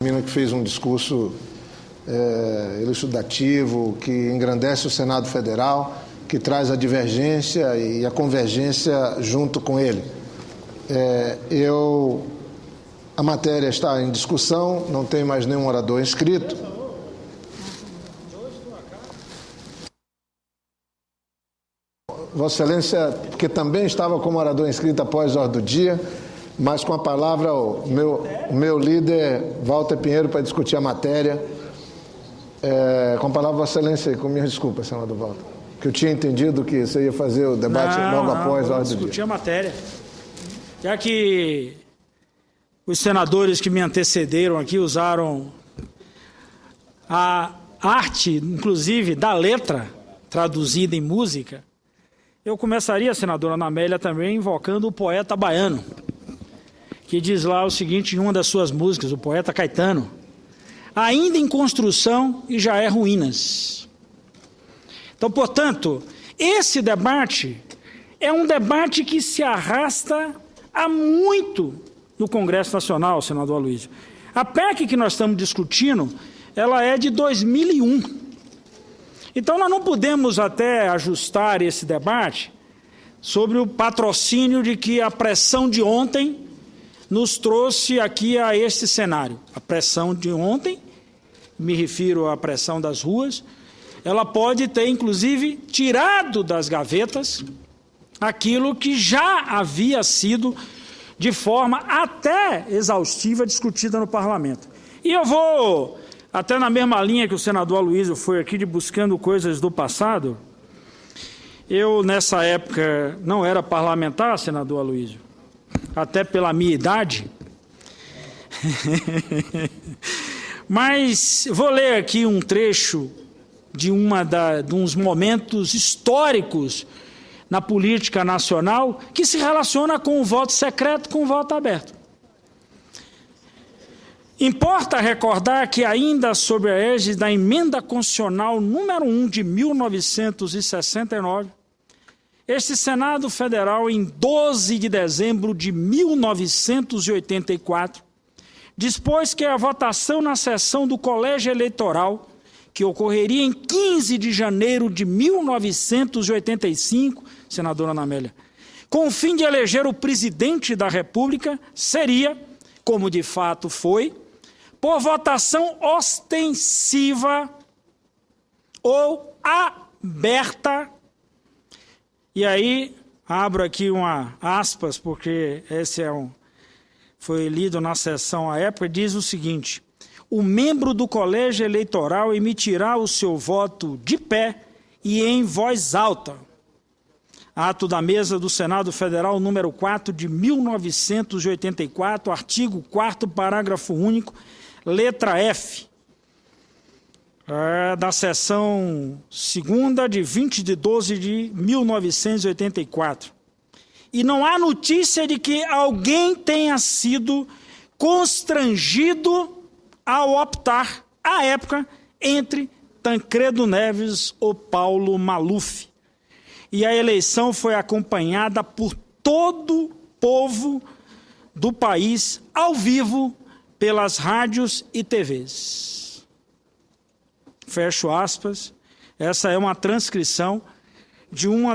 menina que fez um discurso elucidativo, que engrandece o Senado Federal, que traz a divergência e a convergência junto com ele. A matéria está em discussão, não tem mais nenhum orador inscrito. Vossa Excelência, porque também estava como orador inscrito após a ordem do dia, mas com a palavra o meu líder, Walter Pinheiro, para discutir a matéria. Com a palavra, Vossa Excelência, com minhas desculpas, senador Walter, que eu tinha entendido que você ia fazer o debate logo após a ordem do dia. Discutir a matéria. Já que os senadores que me antecederam aqui usaram a arte, inclusive, da letra traduzida em música, eu começaria, senadora Ana Amélia, também invocando o poeta baiano, que diz lá o seguinte em uma das suas músicas, o poeta Caetano: ainda em construção e já é ruínas. Então, portanto, esse debate é um debate que se arrasta há muito no Congresso Nacional, senador Aloysio. A PEC que nós estamos discutindo, ela é de 2001. Então, nós não podemos até ajustar esse debate sobre o patrocínio de que a pressão de ontem nos trouxe aqui a este cenário. A pressão de ontem, me refiro à pressão das ruas, ela pode ter, inclusive, tirado das gavetas aquilo que já havia sido, de forma até exaustiva, discutida no Parlamento. E eu vou, até na mesma linha que o senador Aloysio foi aqui, de buscando coisas do passado. Eu, nessa época, não era parlamentar, senador Aloysio, até pela minha idade. Mas vou ler aqui um trecho de uns momentos históricos na política nacional que se relaciona com o voto secreto, com o voto aberto. Importa recordar que, ainda sob a égide da Emenda Constitucional número 1 de 1969, este Senado Federal, em 12 de dezembro de 1984, dispôs que a votação na sessão do Colégio Eleitoral, que ocorreria em 15 de janeiro de 1985, senadora Ana Amélia, com o fim de eleger o presidente da República, seria, como de fato foi, por votação ostensiva ou aberta. E aí, abro aqui uma aspas, porque esse foi lido na sessão à época, diz o seguinte: o membro do colégio eleitoral emitirá o seu voto de pé e em voz alta. Ato da mesa do Senado Federal número 4 de 1984, artigo 4º, parágrafo único, letra F, da sessão 2ª de 20 de 12 de 1984. E não há notícia de que alguém tenha sido constrangido ao optar, à época, entre Tancredo Neves ou Paulo Maluf. E a eleição foi acompanhada por todo o povo do país, ao vivo, pelas rádios e TVs. Fecho aspas. Essa é uma transcrição de um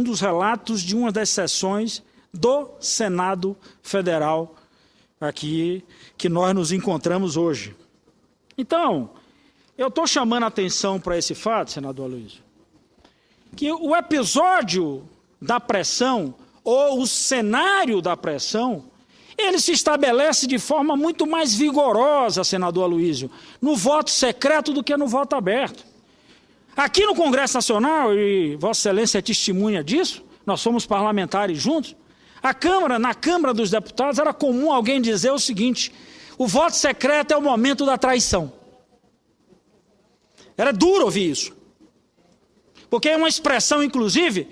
dos relatos de uma das sessões do Senado Federal, aqui que nós nos encontramos hoje. Então, eu estou chamando a atenção para esse fato, senador Aloysio, que o episódio da pressão, ou o cenário da pressão, ele se estabelece de forma muito mais vigorosa, senador Aloysio, no voto secreto do que no voto aberto. Aqui no Congresso Nacional, e Vossa Excelência é testemunha disso, nós somos parlamentares juntos, na Câmara dos Deputados era comum alguém dizer o seguinte: o voto secreto é o momento da traição. Era duro ouvir isso, porque é uma expressão, inclusive,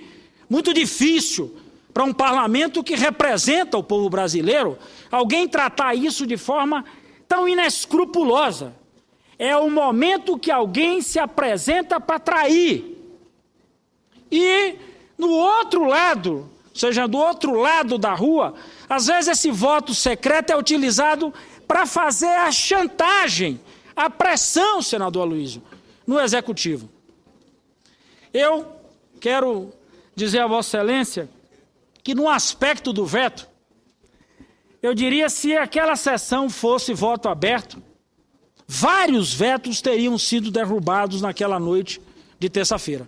muito difícil para um parlamento que representa o povo brasileiro, alguém tratar isso de forma tão inescrupulosa. É o momento que alguém se apresenta para trair. E no outro lado, ou seja, do outro lado da rua, às vezes esse voto secreto é utilizado para fazer a chantagem, a pressão, senador Aloysio, no Executivo. Eu quero dizer a Vossa Excelência que no aspecto do veto, eu diria, se aquela sessão fosse voto aberto, vários vetos teriam sido derrubados naquela noite de terça-feira.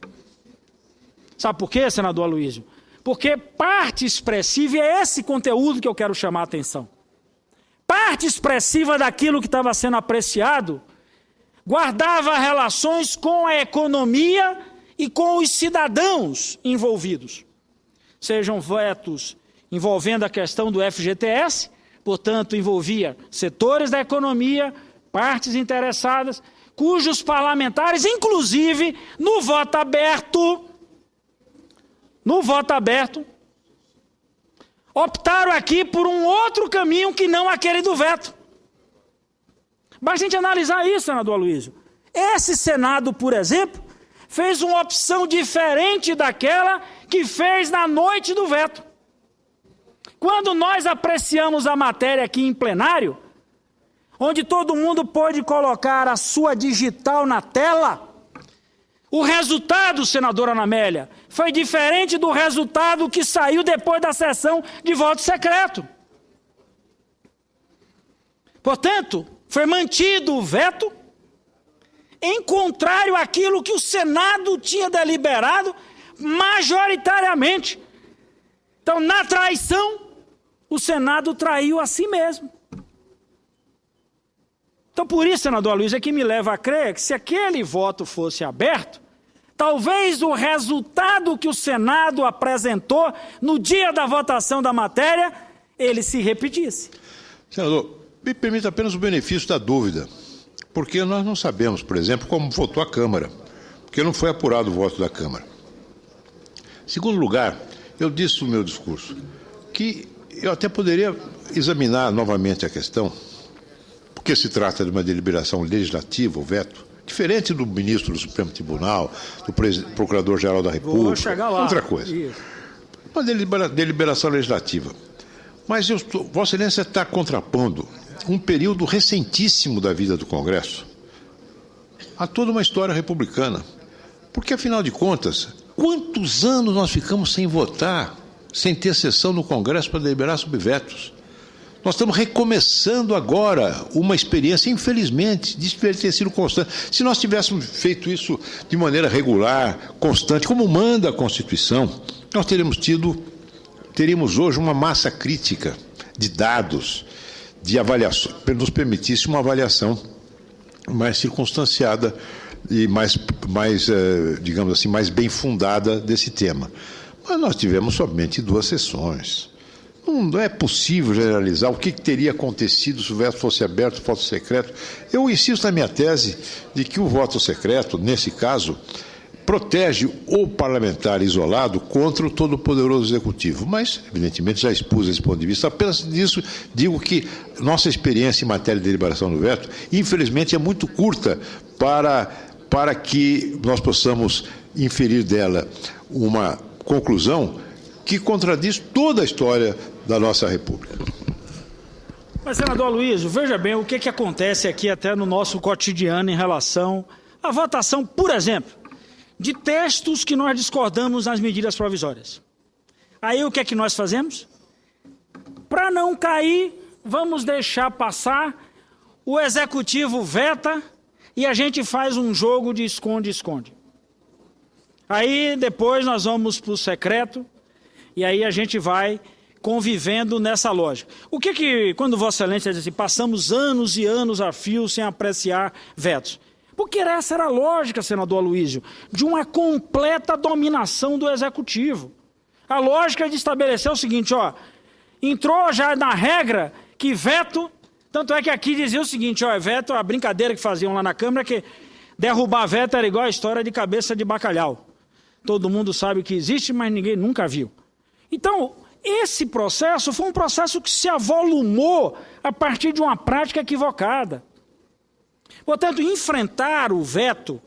Sabe por quê, senador Aloysio? Porque parte expressiva, e é esse conteúdo que eu quero chamar a atenção. Parte expressiva daquilo que estava sendo apreciado guardava relações com a economia e com os cidadãos envolvidos. Sejam vetos envolvendo a questão do FGTS, portanto, envolvia setores da economia, partes interessadas, cujos parlamentares, inclusive, no voto aberto, optaram aqui por um outro caminho que não aquele do veto. Basta a gente analisar isso, senador Aloysio. Esse Senado, por exemplo, fez uma opção diferente daquela que fez na noite do veto. Quando nós apreciamos a matéria aqui em plenário, onde todo mundo pôde colocar a sua digital na tela, o resultado, senadora Ana Amélia, foi diferente do resultado que saiu depois da sessão de voto secreto. Portanto, foi mantido o veto, em contrário àquilo que o Senado tinha deliberado majoritariamente. Então, na traição, o Senado traiu a si mesmo. Então, por isso, senador Aloysio, é que me leva a crer que se aquele voto fosse aberto, talvez o resultado que o Senado apresentou no dia da votação da matéria, ele se repetisse. Senador, me permita apenas o benefício da dúvida, porque nós não sabemos, por exemplo, como votou a Câmara, porque não foi apurado o voto da Câmara. Em segundo lugar, eu disse no meu discurso que eu até poderia examinar novamente a questão, porque se trata de uma deliberação legislativa, o veto, diferente do ministro do Supremo Tribunal, do Procurador-Geral da República, vou chegar lá. Outra coisa. Isso. Uma deliberação legislativa. Mas Vossa Excelência está contrapondo um período recentíssimo da vida do Congresso a toda uma história republicana. Porque, afinal de contas, quantos anos nós ficamos sem votar, sem ter sessão no Congresso para deliberar sobre vetos? Nós estamos recomeçando agora uma experiência, infelizmente, de ter sido constante. Se nós tivéssemos feito isso de maneira regular, constante, como manda a Constituição, nós teríamos hoje uma massa crítica de dados, de avaliação, que nos permitisse uma avaliação mais circunstanciada e digamos assim, mais bem fundada desse tema. Mas nós tivemos somente 2 sessões. Não é possível generalizar o que teria acontecido se o veto fosse aberto, voto secreto. Eu insisto na minha tese de que o voto secreto, nesse caso, protege o parlamentar isolado contra o todo-poderoso executivo. Mas, evidentemente, já expus esse ponto de vista. Apenas disso digo que nossa experiência em matéria de deliberação do veto, infelizmente, é muito curta para que nós possamos inferir dela uma conclusão que contradiz toda a história da nossa República. Mas, senador Aloysio, veja bem o que acontece aqui até no nosso cotidiano em relação à votação, por exemplo, de textos que nós discordamos nas medidas provisórias. Aí o que é que nós fazemos? Para não cair, vamos deixar passar, o Executivo veta e a gente faz um jogo de esconde-esconde. Aí depois nós vamos para o secreto, e aí a gente vai convivendo nessa lógica. O que quando Vossa Excelência diz assim, passamos anos e anos a fio sem apreciar vetos? Porque essa era a lógica, senador Aloysio, de uma completa dominação do Executivo. A lógica de estabelecer o seguinte, entrou já na regra que veto, tanto é que aqui dizia o seguinte, veto, a brincadeira que faziam lá na Câmara, que derrubar veto era igual a história de cabeça de bacalhau. Todo mundo sabe que existe, mas ninguém nunca viu. Então, esse processo foi um processo que se avolumou a partir de uma prática equivocada. Portanto, enfrentar o veto,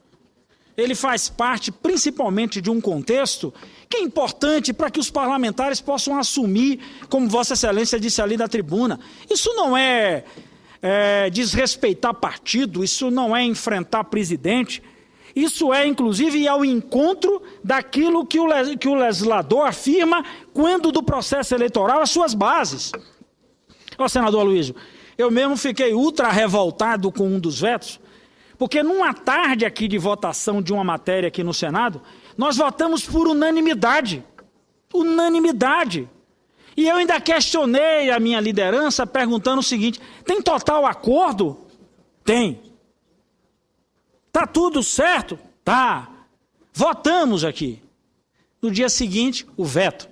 ele faz parte principalmente de um contexto que é importante para que os parlamentares possam assumir, como Vossa Excelência disse ali da tribuna. Isso não é desrespeitar partido, isso não é enfrentar presidente, isso é, inclusive, ir ao encontro daquilo que o legislador afirma quando do processo eleitoral as suas bases. Ó, senador Aloysio, eu mesmo fiquei ultra revoltado com um dos vetos, porque numa tarde aqui de votação de uma matéria aqui no Senado, nós votamos por unanimidade. Unanimidade. E eu ainda questionei a minha liderança perguntando o seguinte: tem total acordo? Tem. Tá tudo certo? Tá. Votamos aqui. No dia seguinte, o veto.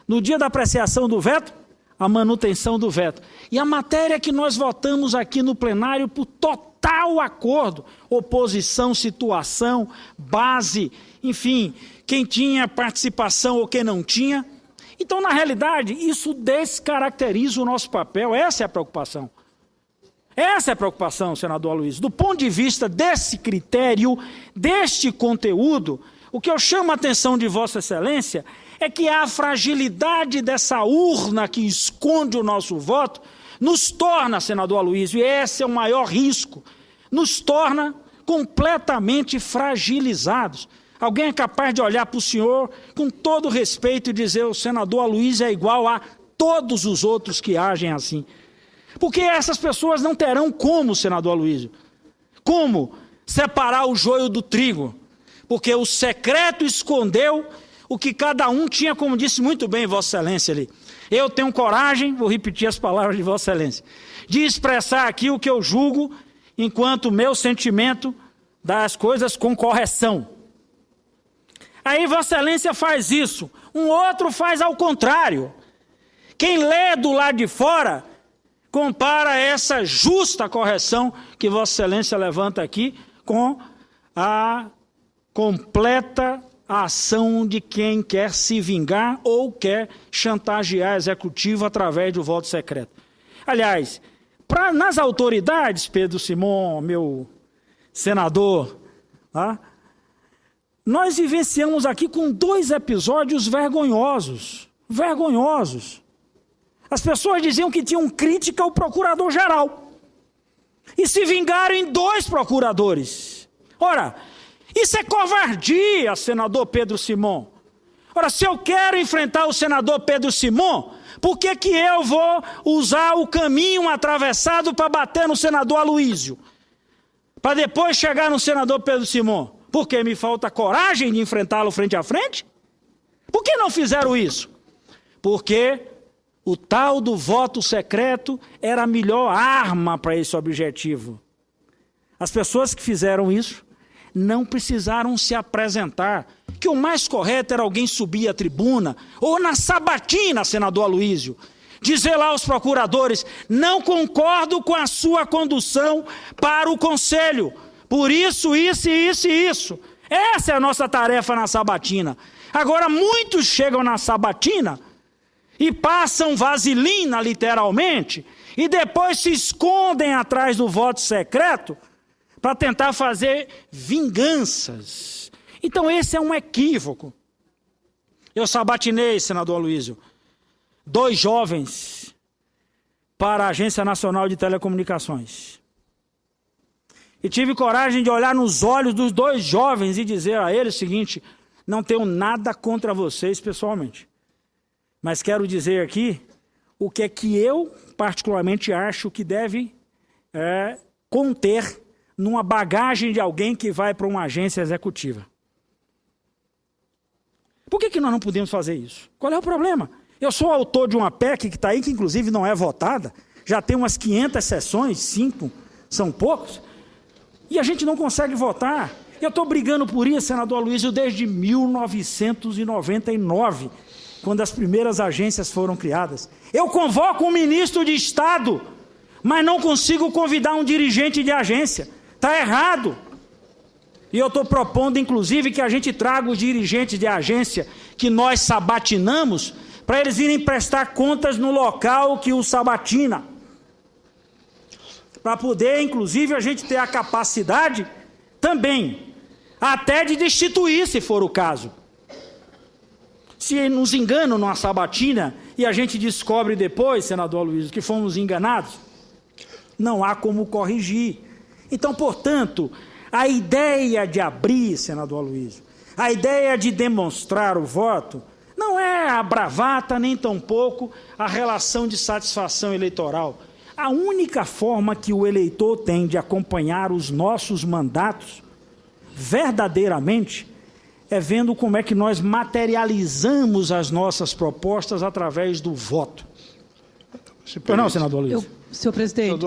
No dia da apreciação do veto, a manutenção do veto. E a matéria que nós votamos aqui no plenário por total acordo, oposição, situação, base, enfim, quem tinha participação ou quem não tinha. Então, na realidade, isso descaracteriza o nosso papel. Essa é a preocupação. Essa é a preocupação, senador Aloysio. Do ponto de vista desse critério, deste conteúdo, o que eu chamo a atenção de Vossa Excelência é que a fragilidade dessa urna que esconde o nosso voto nos torna, senador Aloysio, e esse é o maior risco, nos torna completamente fragilizados. Alguém é capaz de olhar para o senhor com todo respeito e dizer: o senador Aloysio é igual a todos os outros que agem assim. Porque essas pessoas não terão como, senador Aloysio, como separar o joio do trigo. Porque o secreto escondeu o que cada um tinha, como disse muito bem Vossa Excelência ali. Eu tenho coragem, vou repetir as palavras de Vossa Excelência, de expressar aqui o que eu julgo enquanto meu sentimento das coisas com correção. Aí Vossa Excelência faz isso, um outro faz ao contrário. Quem lê do lado de fora compara essa justa correção que Vossa Excelência levanta aqui com a completa ação de quem quer se vingar ou quer chantagear a executivo através do voto secreto. Aliás, nas autoridades, Pedro Simon, meu senador, nós vivenciamos aqui com 2 episódios vergonhosos. Vergonhosos. As pessoas diziam que tinham crítica ao procurador-geral. E se vingaram em 2 procuradores. Ora, isso é covardia, senador Pedro Simon. Ora, se eu quero enfrentar o senador Pedro Simon, por que que eu vou usar o caminho atravessado para bater no senador Aloysio? Para depois chegar no senador Pedro Simon? Porque me falta coragem de enfrentá-lo frente a frente? Por que não fizeram isso? Porque o tal do voto secreto era a melhor arma para esse objetivo. As pessoas que fizeram isso não precisaram se apresentar, que o mais correto era alguém subir à tribuna, ou na sabatina, senador Aloysio, dizer lá aos procuradores: não concordo com a sua condução para o conselho, por isso, isso e isso e isso. Essa é a nossa tarefa na sabatina. Agora, muitos chegam na sabatina e passam vaselina, literalmente, e depois se escondem atrás do voto secreto para tentar fazer vinganças. Então esse é um equívoco. Eu sabatinei, senador Aloysio, 2 jovens para a Agência Nacional de Telecomunicações. E tive coragem de olhar nos olhos dos 2 jovens e dizer a eles o seguinte: não tenho nada contra vocês pessoalmente, mas quero dizer aqui o que é que eu particularmente acho que deve conter numa bagagem de alguém que vai para uma agência executiva. Por que nós não podemos fazer isso? Qual é o problema? Eu sou autor de uma PEC que está aí, que inclusive não é votada, já tem umas 500 sessões, 5 são poucos, e a gente não consegue votar. Eu estou brigando por isso, senador Aloysio, desde 1999, quando as primeiras agências foram criadas. Eu convoco um ministro de Estado, mas não consigo convidar um dirigente de agência. Está errado. E eu estou propondo, inclusive, que a gente traga os dirigentes de agência que nós sabatinamos, para eles irem prestar contas no local que o sabatina. Para poder, inclusive, a gente ter a capacidade também, até de destituir, se for o caso. Se nos enganam numa sabatina e a gente descobre depois, senador Aloysio, que fomos enganados, não há como corrigir. Então, portanto, a ideia de abrir, senador Aloysio, a ideia de demonstrar o voto, não é a bravata, nem tampouco a relação de satisfação eleitoral. A única forma que o eleitor tem de acompanhar os nossos mandatos, verdadeiramente, é vendo como é que nós materializamos as nossas propostas através do voto. Pois não, senador Aloysio? Senhor presidente,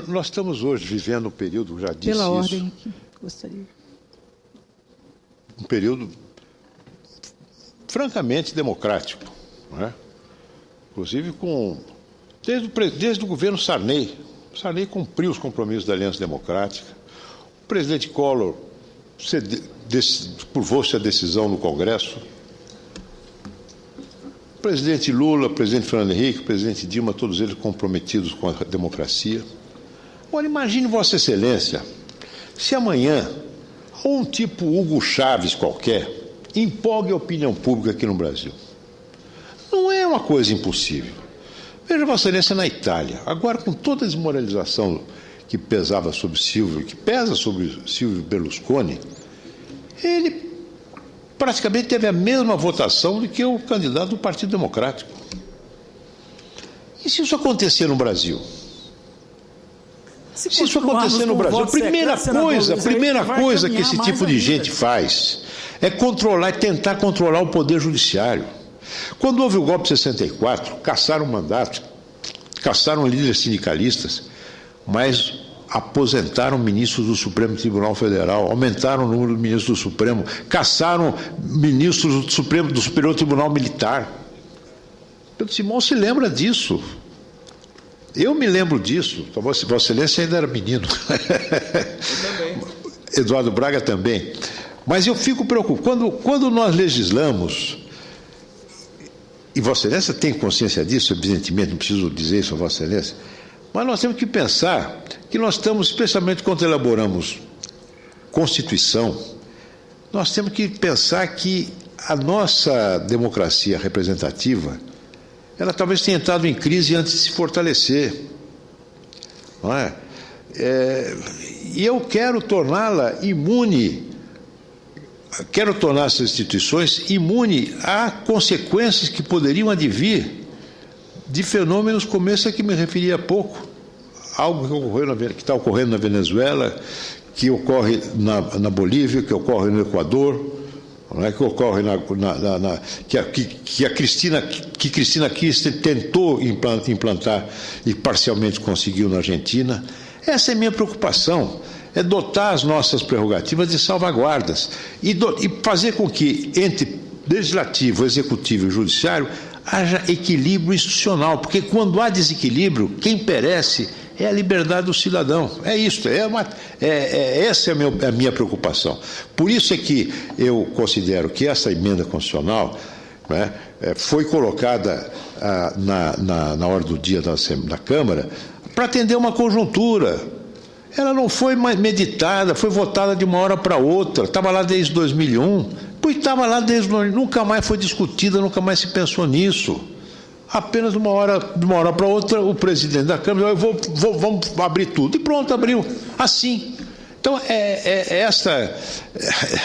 nós estamos hoje vivendo um período, já disse pela isso, ordem aqui, gostaria. Um período francamente democrático, não é? Inclusive desde o governo Sarney. Sarney cumpriu os compromissos da Aliança Democrática. O presidente Collor curvou-se a decisão no Congresso. O presidente Lula, o presidente Fernando Henrique, o presidente Dilma, todos eles comprometidos com a democracia. Agora, imagine Vossa Excelência, se amanhã um tipo Hugo Chávez qualquer empolgue a opinião pública aqui no Brasil. Não é uma coisa impossível. Veja Vossa Excelência na Itália, agora com toda a desmoralização que pesava sobre Silvio, que pesa sobre Silvio Berlusconi, ele praticamente teve a mesma votação do que o candidato do Partido Democrático. E se isso acontecer no Brasil? Se isso acontecer no Brasil, a primeira coisa que esse tipo de gente faz é controlar e tentar controlar o poder judiciário. Quando houve o golpe de 64, cassaram mandatos, cassaram líderes sindicalistas, mas aposentaram ministros do Supremo Tribunal Federal, aumentaram o número de ministros do Supremo, cassaram ministros do Superior Tribunal Militar. Pedro Simão se lembra disso. Eu me lembro disso. Vossa Excelência ainda era menino. Eu também. Eduardo Braga também. Mas eu fico preocupado. Quando nós legislamos, e Vossa Excelência tem consciência disso, evidentemente, não preciso dizer isso a Vossa Excelência, mas nós temos que pensar que nós estamos, especialmente quando elaboramos Constituição, nós temos que pensar que a nossa democracia representativa, ela talvez tenha entrado em crise antes de se fortalecer. Não é? E eu quero torná-la imune, quero tornar essas instituições imune a consequências que poderiam advir de fenômenos como esse a que me referi há pouco. Algo que está ocorrendo na Venezuela, que ocorre na Bolívia, que ocorre no Equador, não é? Que ocorre que Cristina Kirchner tentou implantar e parcialmente conseguiu na Argentina. Essa é a minha preocupação, é dotar as nossas prerrogativas de salvaguardas e fazer com que entre legislativo, executivo e judiciário haja equilíbrio institucional, porque quando há desequilíbrio, quem perece é a liberdade do cidadão. É isso, essa é a minha preocupação. Por isso é que eu considero que essa emenda constitucional, né, foi colocada na hora do dia da Câmara para atender uma conjuntura. Ela não foi mais meditada, foi votada de uma hora para outra, estava lá desde 2001, pois estava lá desde nunca mais foi discutida, nunca mais se pensou nisso. Apenas de uma hora para outra, o presidente da Câmara, vamos abrir tudo. E pronto, abriu. Assim. Então, essa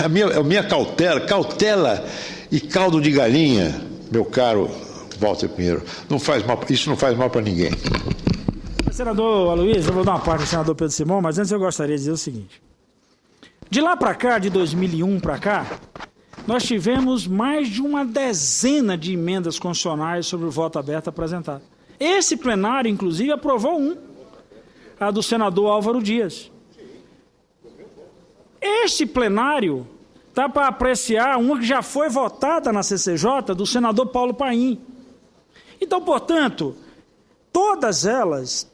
a minha cautela e caldo de galinha, meu caro Walter Pinheiro, isso não faz mal para ninguém. Senador Aloysio, eu vou dar uma parte ao senador Pedro Simão, mas antes eu gostaria de dizer o seguinte. De lá para cá, de 2001 para cá, nós tivemos mais de uma dezena de emendas constitucionais sobre o voto aberto apresentado. Esse plenário, inclusive, aprovou a do senador Álvaro Dias. Este plenário está para apreciar uma que já foi votada na CCJ, do senador Paulo Paim. Então, portanto, todas elas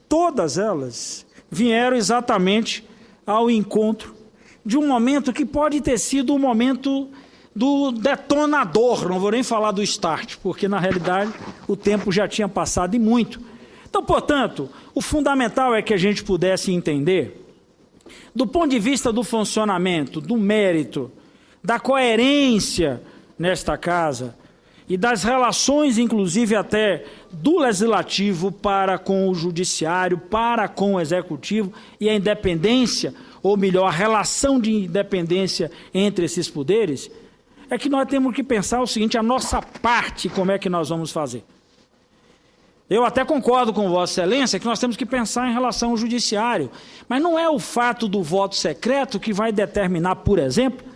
vieram exatamente ao encontro de um momento que pode ter sido um momento do detonador, não vou nem falar do start, porque na realidade o tempo já tinha passado e muito. Então, portanto, o fundamental é que a gente pudesse entender, do ponto de vista do funcionamento, do mérito, da coerência nesta casa, e das relações, inclusive até do Legislativo para com o Judiciário, para com o Executivo, e a independência, ou melhor, a relação de independência entre esses poderes, é que nós temos que pensar o seguinte: a nossa parte, como é que nós vamos fazer? Eu até concordo com Vossa Excelência que nós temos que pensar em relação ao Judiciário, mas não é o fato do voto secreto que vai determinar, por exemplo,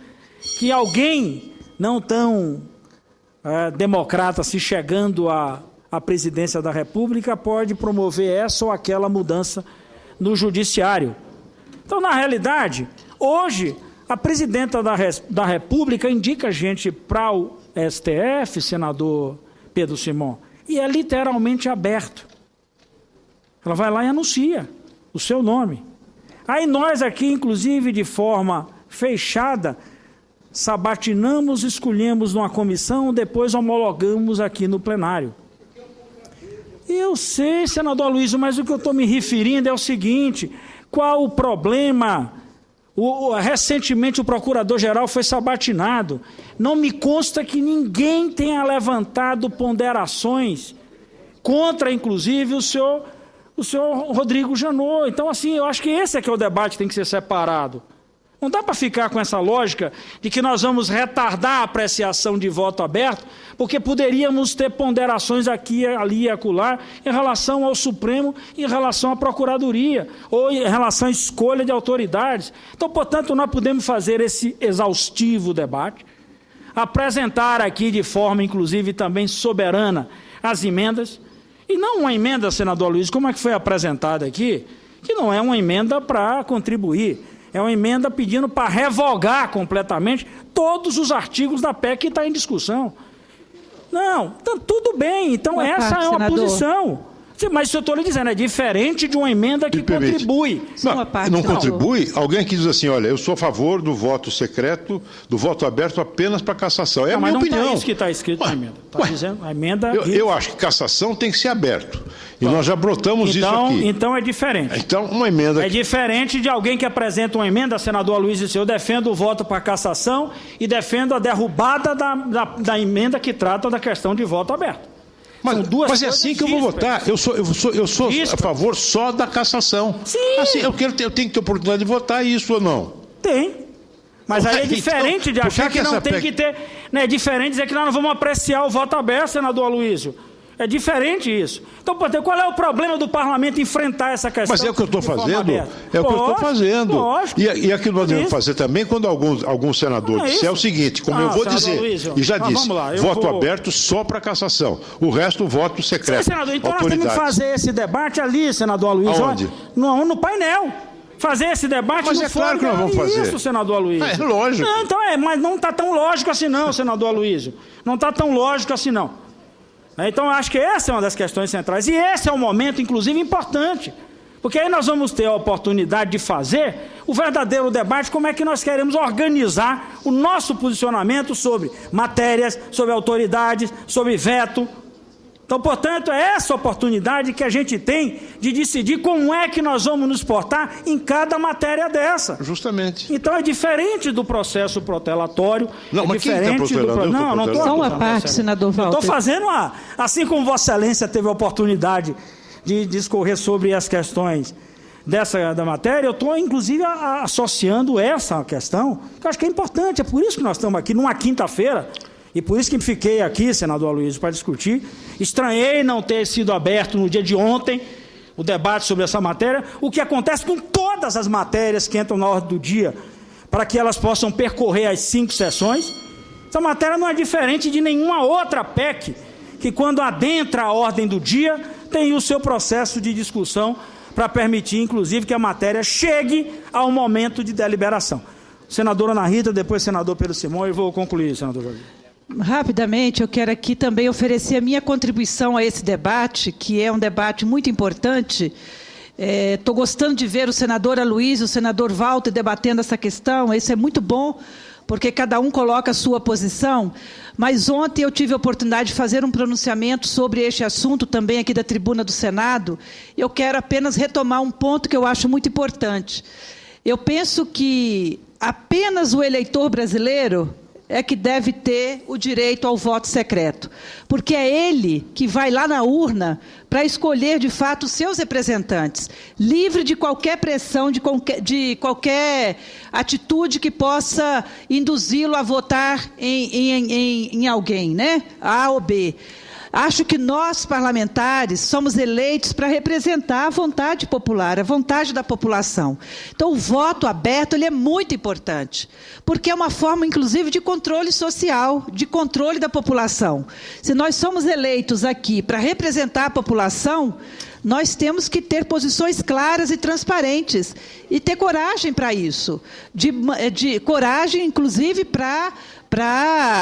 que alguém não tão democrata se chegando à presidência da República pode promover essa ou aquela mudança no Judiciário. Então, na realidade, hoje, a presidenta da República indica gente para o STF, senador Pedro Simão, e é literalmente aberto. Ela vai lá e anuncia o seu nome. Aí nós aqui, inclusive, de forma fechada, sabatinamos, escolhemos numa comissão, depois homologamos aqui no plenário. Eu sei, senador Aloysio, mas o que eu estou me referindo é o seguinte: qual o problema? Recentemente o procurador-geral foi sabatinado. Não me consta que ninguém tenha levantado ponderações contra, inclusive, o senhor Rodrigo Janot. Então, assim, eu acho que esse é que é o debate que tem que ser separado. Não dá para ficar com essa lógica de que nós vamos retardar a apreciação de voto aberto, porque poderíamos ter ponderações aqui, ali e acolá em relação ao Supremo, em relação à Procuradoria, ou em relação à escolha de autoridades. Então, portanto, nós podemos fazer esse exaustivo debate, apresentar aqui de forma, inclusive, também soberana as emendas, e não uma emenda, senador Aloysio, como é que foi apresentada aqui, que não é uma emenda para contribuir. É uma emenda pedindo para revogar completamente todos os artigos da PEC que está em discussão. Não, então, tudo bem, então essa é uma posição. Mas isso eu estou lhe dizendo, é diferente de uma emenda que contribui. Não contribui? Alguém que diz assim, olha, eu sou a favor do voto secreto, do voto aberto apenas para cassação. É a minha opinião. Mas não é isso que está escrito na emenda. Está dizendo, a emenda... Eu acho que cassação tem que ser aberto. E nós já brotamos isso aqui. Então é diferente. Então, uma emenda... É diferente de alguém que apresenta uma emenda, senador Aloysio, eu defendo o voto para cassação e defendo a derrubada da emenda que trata da questão de voto aberto. Mas é assim que eu vou votar. Eu sou a favor só da cassação. Sim. Assim, eu tenho que ter oportunidade de votar isso ou não? Tem. Mas aí é diferente de achar que não tem que ter... É diferente dizer que nós não vamos apreciar o voto aberto, senador Aloysio. É diferente isso. Então, qual é o problema do parlamento enfrentar essa questão? Mas é o que eu estou fazendo. É o que eu estou fazendo. Lógico. E aquilo nós devemos fazer também quando algum senador disser o seguinte, como eu vou dizer, Aloysio, e já disse, voto aberto só para cassação. O resto, voto secreto. Sim, senador, então nós temos que fazer esse debate ali, senador Aloysio. Aonde? No painel. Fazer esse debate no fórum. Mas é claro que nós vamos fazer. Isso, senador Aloysio. É lógico. Não, então mas não está tão lógico assim não, senador Aloysio. Não está tão lógico assim não. Então, eu acho que essa é uma das questões centrais. E esse é um momento, inclusive, importante. Porque aí nós vamos ter a oportunidade de fazer o verdadeiro debate, como é que nós queremos organizar o nosso posicionamento sobre matérias, sobre autoridades, sobre veto. Então, portanto, é essa oportunidade que a gente tem de decidir como é que nós vamos nos portar em cada matéria dessa. Justamente. Então, é diferente do processo protelatório. Não, mas diferente quem está protelando? Não estou. Só uma parte, senador Walter. Estou fazendo assim como Vossa Excelência teve a oportunidade de discorrer sobre as questões da matéria, eu estou, inclusive, associando essa questão, que eu acho que é importante. É por isso que nós estamos aqui, numa quinta-feira. E por isso que fiquei aqui, senador Aloysio, para discutir. Estranhei não ter sido aberto no dia de ontem o debate sobre essa matéria, o que acontece com todas as matérias que entram na ordem do dia, para que elas possam percorrer as 5 sessões. Essa matéria não é diferente de nenhuma outra PEC, que quando adentra a ordem do dia, tem o seu processo de discussão para permitir, inclusive, que a matéria chegue ao momento de deliberação. Senadora Ana Rita, depois senador Pedro Simão, e vou concluir, senador Jorge. Rapidamente, eu quero aqui também oferecer a minha contribuição a esse debate, que é um debate muito importante. Estou gostando de ver o senador Aloysio, o senador Walter debatendo essa questão. Isso é muito bom, porque cada um coloca a sua posição. Mas ontem eu tive a oportunidade de fazer um pronunciamento sobre este assunto, também aqui da tribuna do Senado. Eu quero apenas retomar um ponto que eu acho muito importante. Eu penso que apenas o eleitor brasileiro é que deve ter o direito ao voto secreto, porque é ele que vai lá na urna para escolher, de fato, os seus representantes, livre de qualquer pressão, de qualquer atitude que possa induzi-lo a votar em alguém, né? A ou B. Acho que nós, parlamentares, somos eleitos para representar a vontade popular, a vontade da população. Então, o voto aberto ele é muito importante, porque é uma forma, inclusive, de controle social, de controle da população. Se nós somos eleitos aqui para representar a população, nós temos que ter posições claras e transparentes e ter coragem para isso, coragem, inclusive, para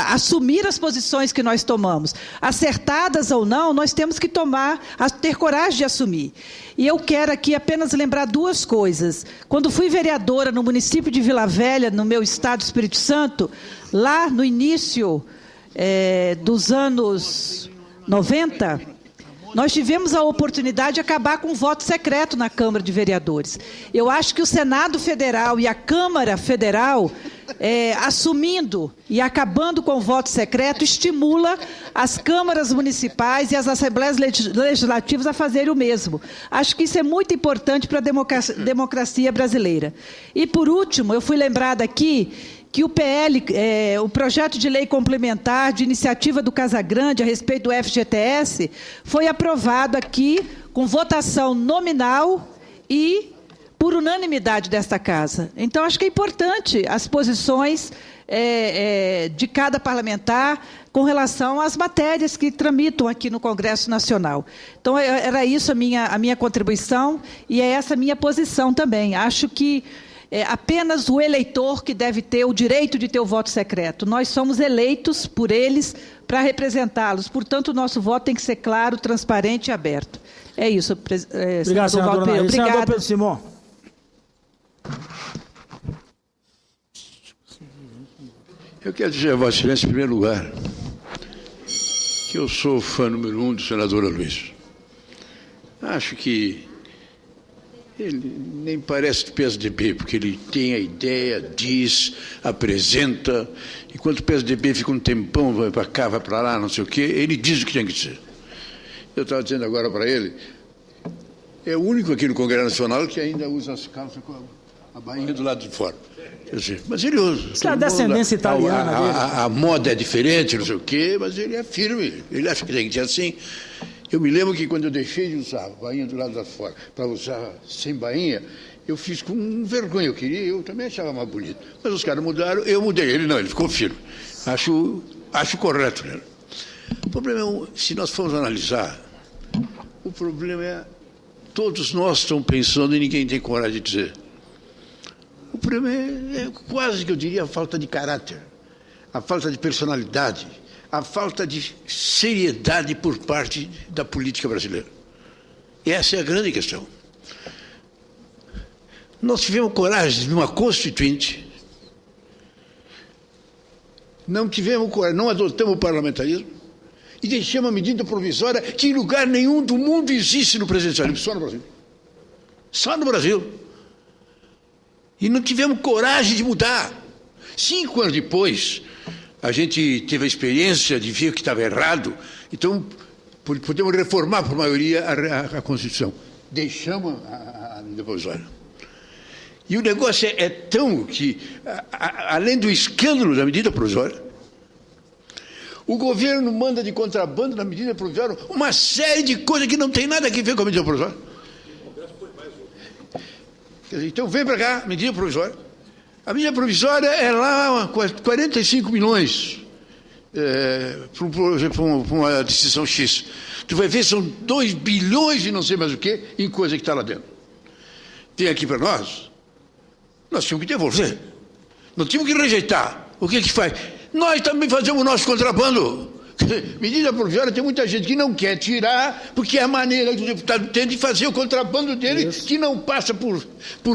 assumir as posições que nós tomamos. Acertadas ou não, nós temos que ter coragem de assumir. E eu quero aqui apenas lembrar duas coisas. Quando fui vereadora no município de Vila Velha, no meu estado do Espírito Santo, lá no início dos anos 90, nós tivemos a oportunidade de acabar com o voto secreto na Câmara de Vereadores. Eu acho que o Senado Federal e a Câmara Federal, assumindo e acabando com o voto secreto, estimula as câmaras municipais e as assembleias legislativas a fazerem o mesmo. Acho que isso é muito importante para a democracia brasileira. E, por último, eu fui lembrada aqui que o PL, o projeto de lei complementar de iniciativa do Casagrande a respeito do FGTS, foi aprovado aqui com votação nominal e por unanimidade desta Casa. Então, acho que é importante as posições de cada parlamentar com relação às matérias que tramitam aqui no Congresso Nacional. Então, era isso a minha contribuição e é essa a minha posição também. Acho que apenas o eleitor que deve ter o direito de ter o voto secreto. Nós somos eleitos por eles para representá-los. Portanto, o nosso voto tem que ser claro, transparente e aberto. É isso, obrigado, senador Anaí. Senador Pedro Simão. Eu quero dizer a Vossa Excelência, em primeiro lugar, que eu sou fã número 1 do senador Aloysio. Acho que ele nem parece do PSDB, porque ele tem a ideia, diz, apresenta, enquanto o PSDB fica um tempão, vai para cá, vai para lá, não sei o quê, ele diz o que tem que dizer. Eu estava dizendo agora para ele, é o único aqui no Congresso Nacional que ainda usa as calças com a bainha do lado de fora. Mas ele usa. Isso é a descendência italiana dele. A moda é diferente, não sei o quê, mas ele é firme, ele acha que tem que ser assim. Eu me lembro que quando eu deixei de usar a bainha do lado de fora para usar sem bainha, eu fiz com vergonha. Eu também achava mais bonito. Mas os caras mudaram, eu mudei. Ele não, ele ficou firme. Acho correto, né? O problema é, se nós formos analisar, o problema é todos nós estamos pensando e ninguém tem coragem de dizer. O problema é quase que eu diria a falta de caráter, a falta de personalidade, a falta de seriedade por parte da política brasileira. Essa é a grande questão. Nós tivemos coragem de uma constituinte, não tivemos coragem, não adotamos o parlamentarismo e deixamos a medida provisória que em lugar nenhum do mundo existe no presidencialismo, só no Brasil. Só no Brasil. E não tivemos coragem de mudar. 5 anos depois, a gente teve a experiência de ver que estava errado, então podemos reformar por maioria a Constituição. Deixamos a medida provisória. E o negócio é tão que, além do escândalo da medida provisória, o governo manda de contrabando na medida provisória uma série de coisas que não tem nada a ver com a medida provisória. Então vem para cá, medida provisória. A medida provisória é lá 45 milhões para uma decisão X. Tu vai ver, são 2 bilhões e não sei mais o que em coisa que está lá dentro. Tem aqui para nós tínhamos que devolver. Nós tínhamos que rejeitar. O que faz? Nós também fazemos o nosso contrabando. Medida provisória, tem muita gente que não quer tirar, porque é a maneira que o deputado tem de fazer o contrabando dele, isso, que não passa por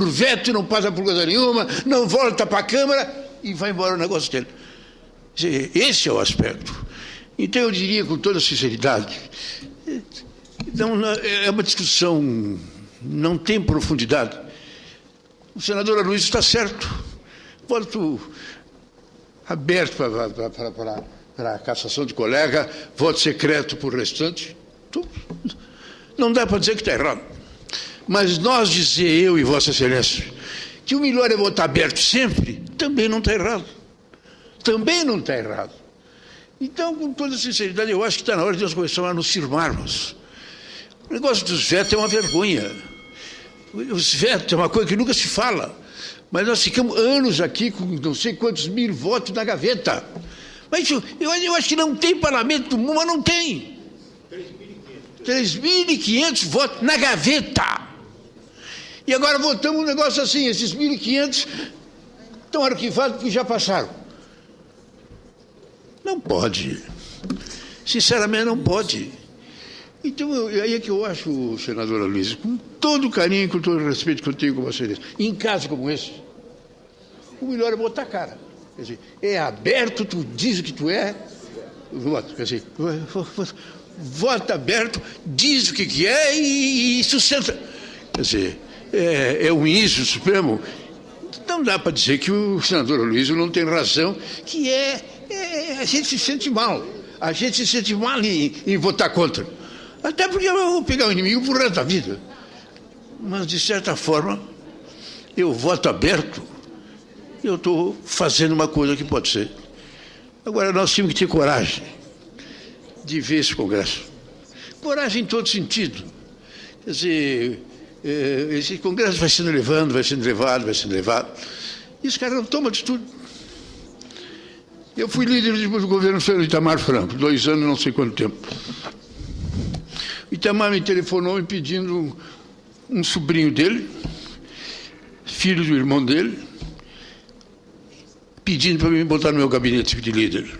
veto, não passa por coisa nenhuma, não volta para a Câmara e vai embora o negócio dele. Esse é o aspecto. Então eu diria com toda sinceridade, não, é uma discussão, não tem profundidade. O senador Aloysio está certo. aberto para a cassação de colega, voto secreto por restante. Não dá para dizer que está errado. Mas nós dizer, eu e Vossa Excelência, que o melhor é votar aberto sempre, também não está errado. Também não está errado. Então, com toda sinceridade, eu acho que está na hora de nós começarmos a nos firmarmos. O negócio dos vetos é uma vergonha. Os vetos é uma coisa que nunca se fala. Mas nós ficamos anos aqui com não sei quantos mil votos na gaveta. Mas eu acho que não tem parlamento do mundo, mas não tem. 3.500 votos na gaveta. E agora votamos um negócio assim, esses 1.500 estão arquivados porque já passaram. Não pode. Sinceramente, não pode. Então, aí é que eu acho, senadora Luiz, com todo o carinho, com todo o respeito que eu tenho com vocês, em casos como esse, o melhor é botar a cara. Quer dizer, é aberto, tu diz o que tu é, vota. Quer dizer, vota aberto, diz o que é e sustenta. Quer dizer, é o ministro Supremo. Não dá para dizer que o senador Aloysio não tem razão, que a gente se sente mal. A gente se sente mal em votar contra. Até porque eu vou pegar o inimigo pro resto da vida. Mas, de certa forma, eu voto aberto, eu estou fazendo uma coisa que pode ser. Agora, nós temos que ter coragem de ver esse Congresso. Coragem em todo sentido. Quer dizer, esse Congresso vai sendo levado. E os caras não tomam atitude. Eu fui líder do governo do Itamar Franco, 2 anos, não sei quanto tempo. O Itamar me telefonou me pedindo um sobrinho dele, filho do irmão dele, pedindo para me botar no meu gabinete de líder.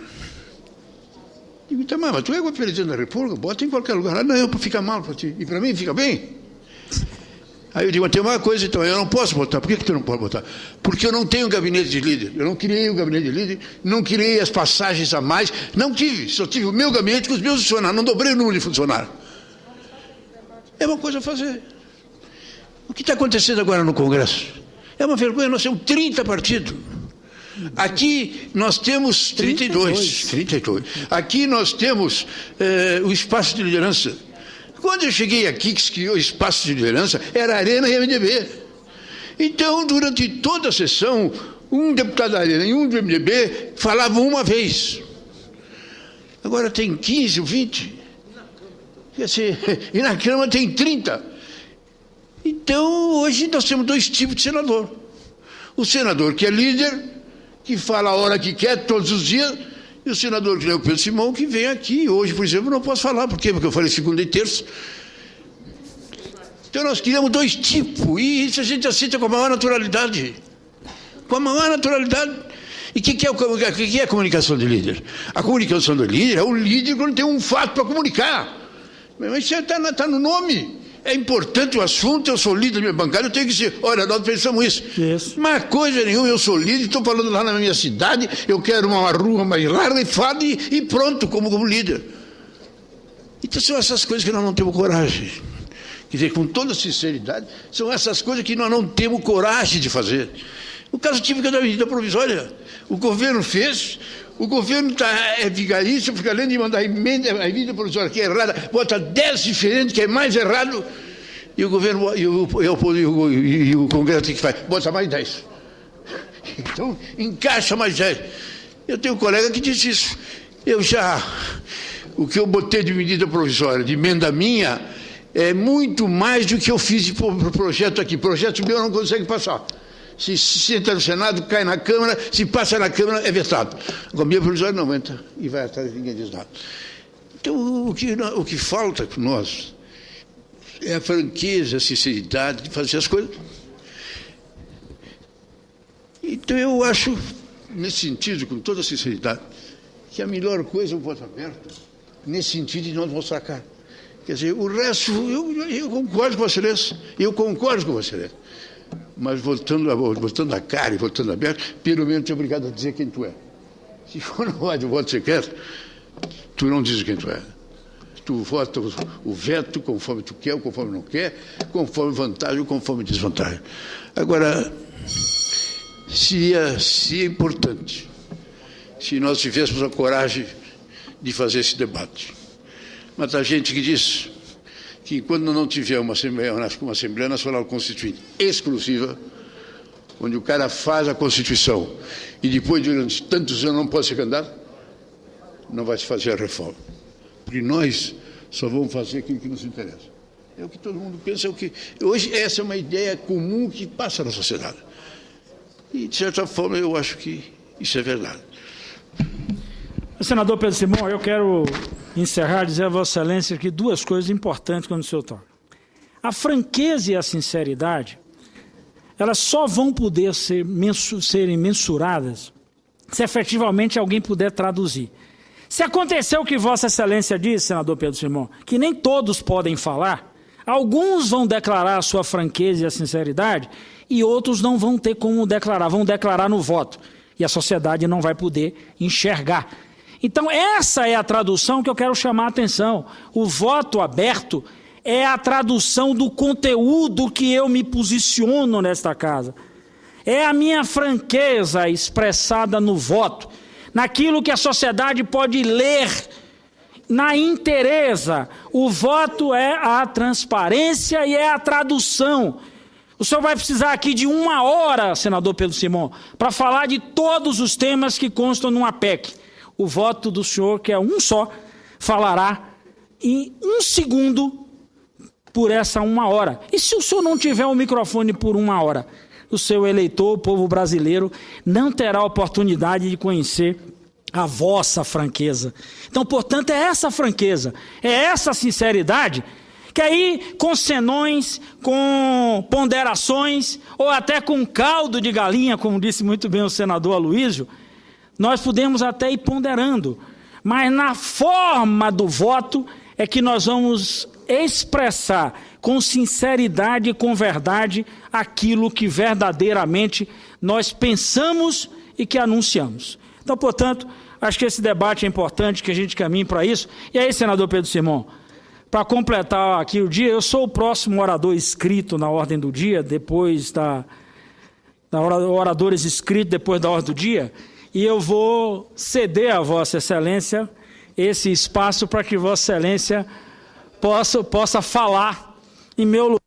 Digo, Itamar, mas tu é o presidente da República, bota em qualquer lugar. Não, fica mal para ti. E para mim fica bem. Aí eu digo, mas tem uma coisa, então, eu não posso botar. Por que tu não pode botar? Porque eu não tenho gabinete de líder. Eu não criei o gabinete de líder, não criei as passagens a mais, não tive. Só tive o meu gabinete com os meus funcionários, não dobrei o número de funcionários. É uma coisa a fazer. O que está acontecendo agora no Congresso? É uma vergonha, nós temos 30 partidos. Aqui nós temos 32. Aqui nós temos o espaço de liderança. Quando eu cheguei aqui, que se criou o espaço de liderança, era a Arena e a MDB. Então, durante toda a sessão, um deputado da Arena e um do MDB falavam uma vez. Agora tem 15 ou 20. E na Câmara tem 30. Então, hoje nós temos 2 tipos de senador. O senador que é líder, que fala a hora que quer, todos os dias, e o senador que é o Pedro Simão, que vem aqui. Hoje, por exemplo, não posso falar. Por quê? Porque eu falei segunda e terça. Então, nós criamos 2 tipos, e isso a gente aceita com a maior naturalidade. Com a maior naturalidade. E o que é a comunicação de líder? A comunicação do líder é o líder quando tem um fato para comunicar. Mas isso está no nome. É importante o assunto, eu sou líder da minha bancada, eu tenho que dizer, olha, nós pensamos isso. Mas coisa nenhuma, eu sou líder, estou falando lá na minha cidade, eu quero uma rua mais larga e fado e pronto, como líder. Então são essas coisas que nós não temos coragem. Quer dizer, com toda sinceridade, são essas coisas que nós não temos coragem de fazer. O caso típico da medida provisória. O governo fez, o governo é vigarista, porque além de mandar a medida provisória que é errada, bota 10 diferentes, que é mais errado, e o governo e o Congresso tem que fazer, bota mais 10. Então, encaixa mais 10. Eu tenho um colega que disse isso. O que eu botei de medida provisória, de emenda minha, é muito mais do que eu fiz de projeto aqui. Projeto meu não consegue passar. Se senta no Senado, cai na Câmara, se passa na Câmara, é vetado. Com a minha provisória não entra e vai atrás, ninguém diz nada. Então, o que falta com nós é a franqueza, a sinceridade de fazer as coisas. Então, eu acho, nesse sentido, com toda a sinceridade, que a melhor coisa é o voto aberto, nesse sentido de nós mostrar a cara. Quer dizer, o resto, eu concordo com Vossa Excelência, mas votando a cara e votando aberto, pelo menos é obrigado a dizer quem tu é. Se for no voto secreto, tu não dizes quem tu é. Tu vota o veto conforme tu quer ou conforme não quer, conforme vantagem ou conforme desvantagem. Agora, se é importante se nós tivéssemos a coragem de fazer esse debate. Mas há gente que diz que quando não tiver uma Assembleia Nacional Constituinte exclusiva, onde o cara faz a Constituição e depois, durante tantos anos, não pode ser candidato, não vai se fazer a reforma. Porque nós só vamos fazer aquilo que nos interessa. É o que todo mundo pensa. Hoje, essa é uma ideia comum que passa na sociedade. E, de certa forma, eu acho que isso é verdade. Senador Pedro Simão, eu quero encerrar e dizer a Vossa Excelência que duas coisas importantes quando o senhor toca. A franqueza e a sinceridade, elas só vão poder serem mensuradas se efetivamente alguém puder traduzir. Se acontecer o que Vossa Excelência disse, senador Pedro Simão, que nem todos podem falar, alguns vão declarar a sua franqueza e a sinceridade e outros não vão ter como declarar, vão declarar no voto. E a sociedade não vai poder enxergar. Então, essa é a tradução que eu quero chamar a atenção. O voto aberto é a tradução do conteúdo que eu me posiciono nesta casa. É a minha franqueza expressada no voto, naquilo que a sociedade pode ler, na inteireza. O voto é a transparência e é a tradução. O senhor vai precisar aqui de 1 hora, senador Pedro Simão, para falar de todos os temas que constam numa PEC. O voto do senhor, que é um só, falará em 1 segundo por essa 1 hora. E se o senhor não tiver o microfone por 1 hora, o seu eleitor, o povo brasileiro, não terá oportunidade de conhecer a vossa franqueza. Então, portanto, é essa franqueza, é essa sinceridade, que aí, com senões, com ponderações, ou até com caldo de galinha, como disse muito bem o senador Aloysio, nós podemos até ir ponderando, mas na forma do voto é que nós vamos expressar com sinceridade e com verdade aquilo que verdadeiramente nós pensamos e que anunciamos. Então, portanto, acho que esse debate é importante, que a gente caminhe para isso. E aí, senador Pedro Simão, para completar aqui o dia, eu sou o próximo orador inscrito na ordem do dia, depois oradores inscritos depois da ordem do dia, e eu vou ceder a Vossa Excelência esse espaço para que Vossa Excelência possa falar em meu lugar.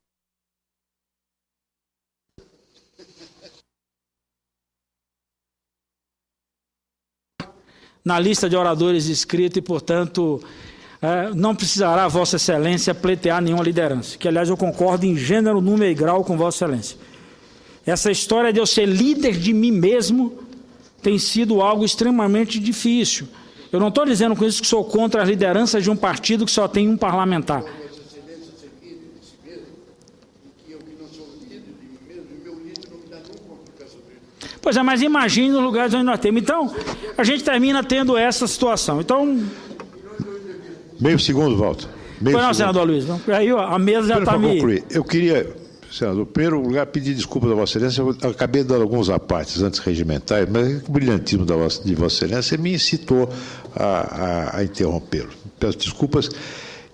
Na lista de oradores inscritos e, portanto, não precisará Vossa Excelência pleitear nenhuma liderança, que, aliás, eu concordo em gênero, número e grau com Vossa Excelência. Essa história de eu ser líder de mim mesmo tem sido algo extremamente difícil. Eu não estou dizendo com isso que sou contra as lideranças de um partido que só tem um parlamentar. Pois é, mas imagine os lugares onde nós temos. Então, a gente termina tendo essa situação. Então... Meio segundo, Walter. Pois não, senador Aloysio. Aí ó, a mesa já está me... concluir, eu queria, senador, em primeiro lugar, pedir desculpas a Vossa Excelência. Eu acabei dando alguns apartes antes regimentais, mas o brilhantismo de Vossa Excelência me incitou a interrompê-lo. Peço desculpas.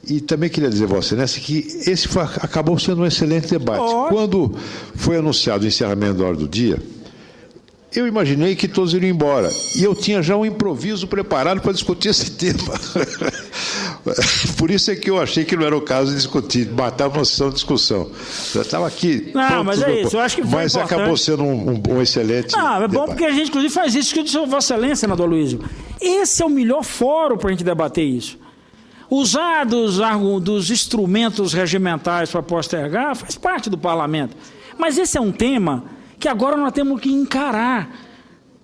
E também queria dizer a Vossa Excelência que esse acabou sendo um excelente debate. Quando foi anunciado o encerramento da ordem do dia, eu imaginei que todos iriam embora. E eu tinha já um improviso preparado para discutir esse tema. Por isso é que eu achei que não era o caso de discutir, matar uma sessão de discussão. Já estava aqui. Não, mas é isso. Eu acho que foi mas importante. Acabou sendo um excelente é bom debate. porque a gente, inclusive, faz isso que eu disse a Vossa Excelência, senador Aloysio. Esse é o melhor fórum para a gente debater isso. Usar dos instrumentos regimentais para postergar faz parte do parlamento. Mas esse é um tema que agora nós temos que encarar,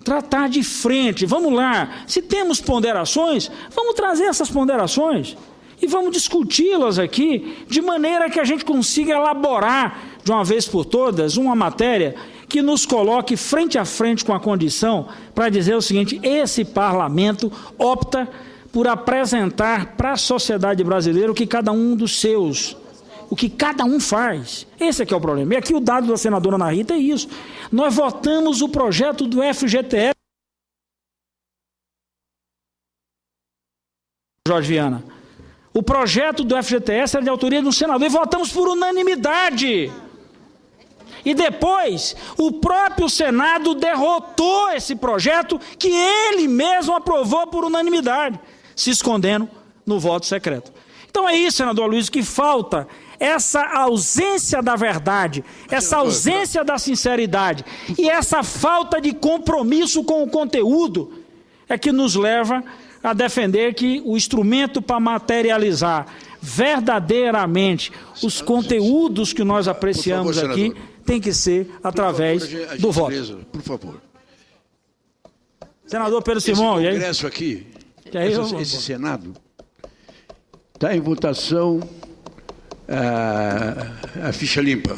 tratar de frente. Vamos lá, se temos ponderações, vamos trazer essas ponderações e vamos discuti-las aqui, de maneira que a gente consiga elaborar, de uma vez por todas, uma matéria que nos coloque frente a frente com a condição para dizer o seguinte: esse parlamento opta por apresentar para a sociedade brasileira o que cada um faz. Esse é que é o problema. E aqui o dado da senadora Ana Rita é isso. Nós votamos o projeto do FGTS. Jorge Viana. O projeto do FGTS era de autoria do senador e votamos por unanimidade. E depois, o próprio Senado derrotou esse projeto que ele mesmo aprovou por unanimidade, se escondendo no voto secreto. Então é isso, senador Aloysio, que falta essa ausência da verdade, essa ausência da sinceridade e essa falta de compromisso com o conteúdo é que nos leva a defender que o instrumento para materializar verdadeiramente os conteúdos que nós apreciamos aqui tem que ser através do voto. Por favor. Senador Pedro Simão, esse Congresso aqui, esse Senado, está em votação a ficha limpa.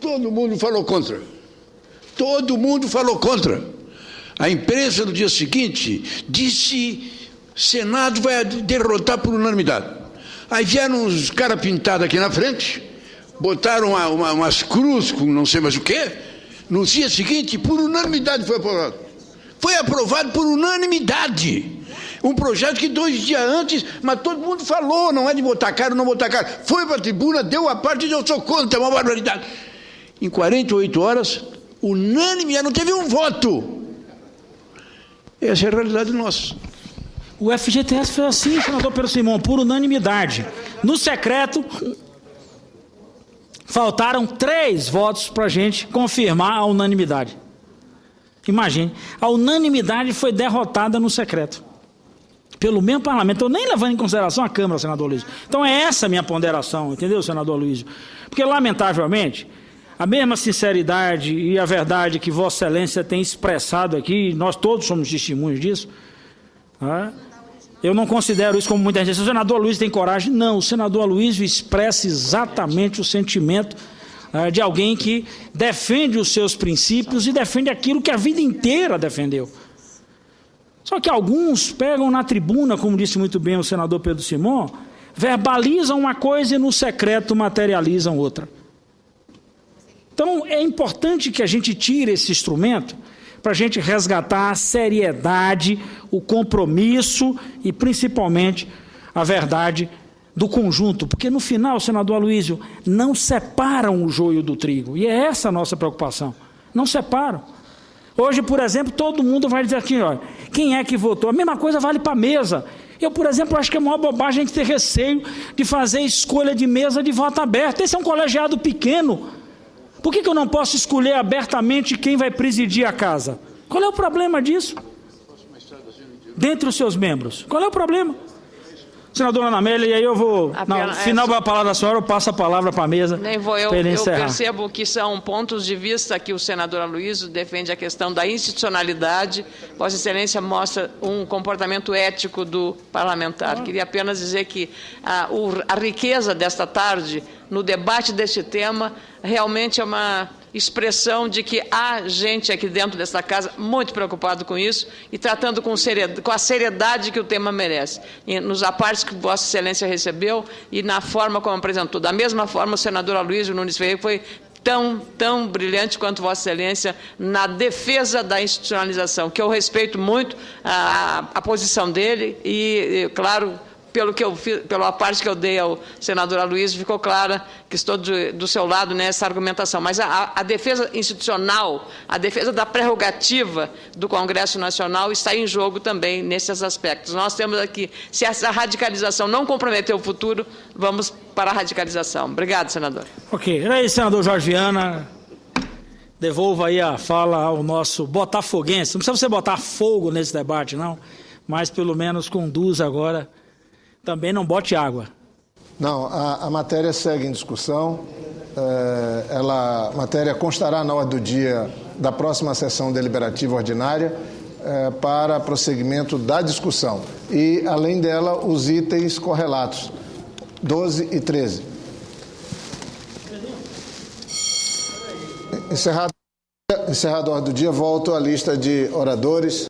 Todo mundo falou contra. Todo mundo falou contra. A imprensa, no dia seguinte, disse: Senado vai derrotar por unanimidade. Aí vieram uns caras pintados aqui na frente, botaram umas cruzes com não sei mais o quê. No dia seguinte, por unanimidade foi aprovado. Foi aprovado por unanimidade. Um projeto que 2 dias antes, mas todo mundo falou, não é de botar cara, não botar cara. Foi para a tribuna, deu a parte e eu sou contra, é uma barbaridade. Em 48 horas, unânime, não teve um voto. Essa é a realidade nossa. O FGTS foi assim, senador Pedro Simão, por unanimidade. No secreto, faltaram 3 votos para a gente confirmar a unanimidade. Imagine, a unanimidade foi derrotada no secreto, pelo mesmo parlamento, eu nem levando em consideração a Câmara, senador Aloysio. Então é essa a minha ponderação, entendeu, senador Aloysio? Porque, lamentavelmente, a mesma sinceridade e a verdade que Vossa Excelência tem expressado aqui, nós todos somos testemunhos disso, eu não considero isso como muita gente diz, o senador Aloysio tem coragem. Não, o senador Aloysio expressa exatamente o sentimento de alguém que defende os seus princípios e defende aquilo que a vida inteira defendeu. Só que alguns pegam na tribuna, como disse muito bem o senador Pedro Simão, verbalizam uma coisa e no secreto materializam outra. Então é importante que a gente tire esse instrumento para a gente resgatar a seriedade, o compromisso e principalmente a verdade do conjunto, porque no final, senador Aloysio, não separam o joio do trigo, e é essa a nossa preocupação, não separam. Hoje, por exemplo, todo mundo vai dizer aqui, ó, quem é que votou? A mesma coisa vale para a mesa. Eu, por exemplo, acho que é a maior bobagem a gente ter receio de fazer escolha de mesa de voto aberto. Esse é um colegiado pequeno. Por que eu não posso escolher abertamente quem vai presidir a casa? Qual é o problema disso? Dentre os seus membros. Qual é o problema? Senadora Ana Amélia, e aí eu vou, no final da palavra da senhora, eu passo a palavra para a mesa. Nem vou, eu percebo que são pontos de vista que o senador Aloysio defende a questão da institucionalidade. Vossa Excelência mostra um comportamento ético do parlamentar. Queria apenas dizer que a riqueza desta tarde, no debate deste tema, realmente é uma expressão de que há gente aqui dentro dessa casa muito preocupado com isso e tratando com a seriedade que o tema merece. E nos apartes que Vossa Excelência recebeu e na forma como apresentou. Da mesma forma, o senador Aloysio Nunes Ferreira foi tão brilhante quanto Vossa Excelência na defesa da institucionalização, que eu respeito muito a posição dele e claro, pela parte que eu dei ao senador Aloysio, ficou clara que estou do seu lado nessa argumentação. Mas a defesa institucional, a defesa da prerrogativa do Congresso Nacional está em jogo também nesses aspectos. Nós temos aqui, se essa radicalização não comprometer o futuro, vamos para a radicalização. Obrigado, senador. Ok. E aí, senador Jorge Viana, devolva aí a fala ao nosso botafoguense. Não precisa você botar fogo nesse debate, não, mas pelo menos conduz agora. Também não bote água. Não, a matéria segue em discussão. A matéria constará na ordem do dia da próxima sessão deliberativa ordinária para prosseguimento da discussão. E, além dela, os itens correlatos, 12 e 13. Encerrado a ordem do dia, volto à lista de oradores.